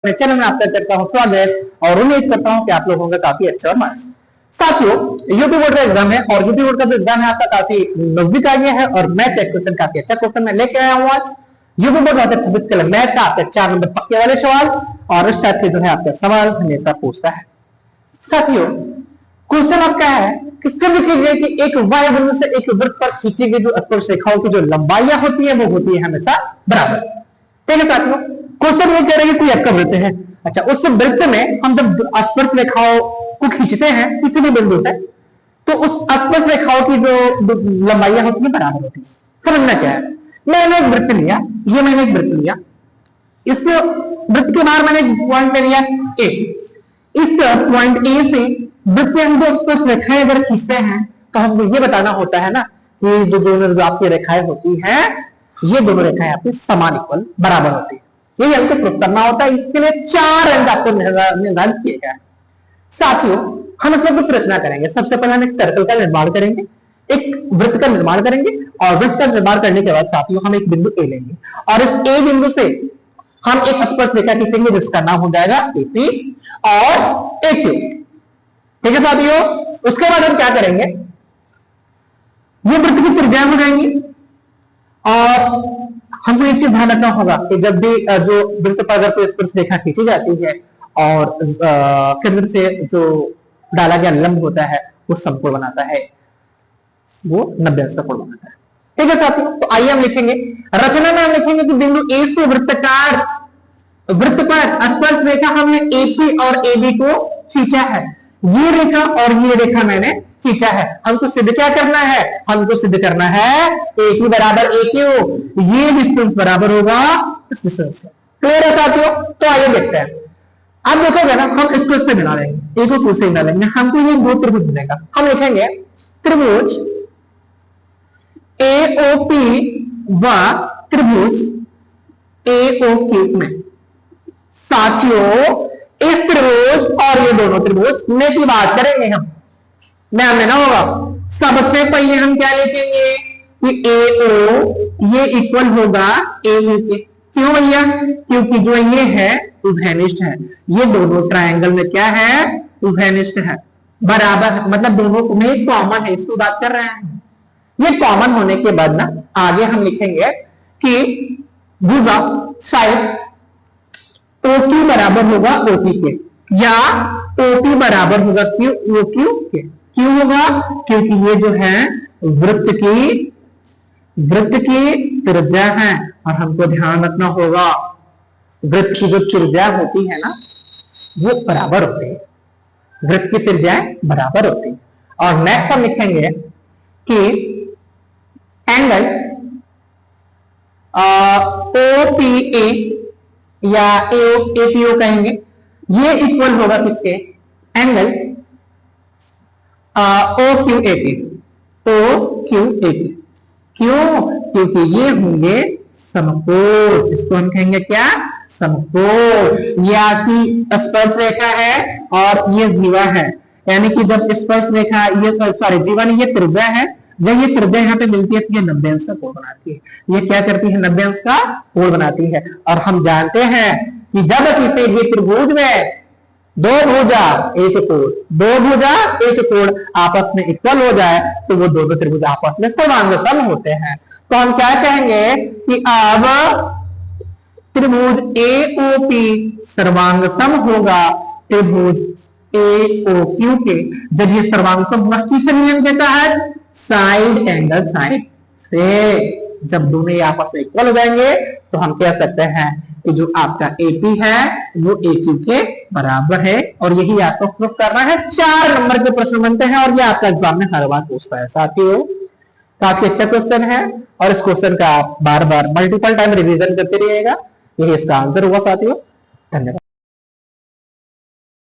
Channel में आपका करता हूँ स्वागत और उम्मीद करता हूँ कि आप लोगों का काफी अच्छा मार्क्स। साथियों, यूपी बोर्ड का एग्जाम है और यूपी बोर्ड का जो एग्जाम है आपका काफी नजदीक आ गया है और मैथ का क्वेश्चन काफी अच्छा क्वेश्चन मैं लेके आया हूँ आज। यूपी बोर्ड 2026 के लिए मैथ का आपका 4 नंबर पक्के वाले सवाल और इस टाइप के जो है आपका सवाल हमेशा पूछता है। साथियों, क्वेश्चन आपका है किसका भी कीजिए कि एक वाय बिंदु से एक वृत्त पर खींची गई जो स्पर्श रेखाओं की जो लंबाइयां होती है वो होती है हमेशा बराबर। ठीक है साथियों, क्वेश्चन ये कह रहे हैं कि कोई आपका वृत्त है। अच्छा, उस वृत्त में हम जब स्पर्श रेखाओं को खींचते हैं किसी भी बिंदु से तो उस स्पर्श रेखाओं की जो लंबाइयां होती है बराबर होती है। समझना क्या है, मैंने एक वृत्त लिया, ये मैंने एक वृत्त लिया, इस वृत्त के बाहर मैंने एक पॉइंट ले लिया ए। इस पॉइंट ए से वृत्त में हम जो स्पर्श रेखाएं अगर खींचते हैं तो हमको ये बताना होता है ना कि जो दोनों जो आपकी रेखाएं होती हैं ये दोनों रेखाएं आपकी समान इक्वल बराबर होती है। यही हमको प्रूफ करना होता है। इसके लिए 4 अंक आपको निर्धारित किए गए हैं। साथियों, हम इसमें कुछ रचना करेंगे। सबसे पहले हम एक सर्कल का निर्माण करेंगे, एक वृत्त का निर्माण करेंगे और वृत्त का निर्माण करने के बाद साथियों हम एक बिंदु ए लेंगे और इस ए बिंदु से हम एक स्पर्श रेखा खींचेंगे जिसका नाम हो जाएगा एपी और एक्यू। ठीक है साथियों, उसके बाद हम क्या करेंगे, ये वृत्त की त्रिज्या हो जाएंगी और हमको एक चीज ध्यान रखना होगा कि जब भी जो वृत्त पर अगर कोई स्पर्श रेखा खींची जाती है और केंद्र से जो डाला गया लंब होता है वो समकोण बनाता है, वो 90 अंश का कोण बनाता है। ठीक है साथियों, तो आइए हम लिखेंगे रचना में हम लिखेंगे कि बिंदु ए से वृत्तकार वृत्त पर स्पर्श रेखा हमने एपी और एबी को खींचा है। ये रेखा और ये रेखा मैंने खींचा है। हमको सिद्ध क्या करना है, हमको सिद्ध करना है ए बराबर ए क्यू, ये डिस्टेंस बराबर होगा इस डिस्टेंस का। क्लियर है साथियों, तो आइए देखते हैं। अब देखोगे ना, हम इसको इससे बना लेंगे, ए को टू से बना लेंगे, हमको ये दो त्रिभुज बनेगा। हम लिखेंगे त्रिभुज एओपी व त्रिभुज एओक्यू में। साथियों, इस त्रिभुज और ये दोनों त्रिभुज में की बात करेंगे हम, ध्यान देना होगा। सबसे पहले हम क्या लिखेंगे कि AO ये इक्वल होगा AU के। क्यों भैया, क्योंकि जो ये है उभयनिष्ठ है, ये दोनों ट्रायंगल में क्या है उभयनिष्ठ है, बराबर, मतलब दोनों में कॉमन है, इसकी बात कर रहे हैं। ये कॉमन होने के बाद ना आगे हम लिखेंगे कि भुजा साइड OQ बराबर होगा OP के या OP बराबर होगा OQ के। क्यों होगा, क्योंकि ये जो है वृत्त की त्रिज्या है और हमको ध्यान रखना होगा वृत्त की जो त्रिज्या होती है ना वो बराबर होती है, वृत्त की त्रिज्याएं बराबर होती है। और नेक्स्ट हम लिखेंगे कि एंगल OPA या APO कहेंगे, ये इक्वल होगा किसके, एंगल OQAP। क्यों, क्योंकि ये होंगे समकोण, इसको हम कहेंगे क्या, समकोण। ये आपकी स्पर्श रेखा है और ये जीवा है, यानी कि जब स्पर्श रेखा ये सॉरी जीवा नहीं, ये त्रिज्या है, जब ये त्रिज्या यहाँ पे मिलती है तो ये 90 अंश का कोण बनाती है। ये क्या करती है, 90 अंश का कोण बनाती है। और हम जानते हैं कि जब किसी भी त्रिभुज में दो भुजा एक कोण, दो भुजा एक कोण आपस में इक्वल हो जाए तो वो दोनों त्रिभुज आपस में सर्वांगसम होते हैं। तो हम क्या कहेंगे कि अब त्रिभुज AOP सर्वांगसम होगा त्रिभुज AOQ के। जब ये सर्वांगसम होगा किस नियम के तहत, साइड एंगल साइड से। जब दोनों आपस में इक्वल हो जाएंगे तो हम कह सकते हैं कि जो आपका AP है वो AQ के बराबर है। और यही आपको प्रूफ करना है। 4 नंबर के प्रश्न बनते हैं और ये आपका एग्जाम में हर बार पूछता है। साथियों, काफी अच्छा क्वेश्चन है और इस क्वेश्चन का आप बार बार मल्टीपल टाइम रिवीजन करते रहिएगा, यही इसका आंसर हुआ साथियों। धन्यवाद।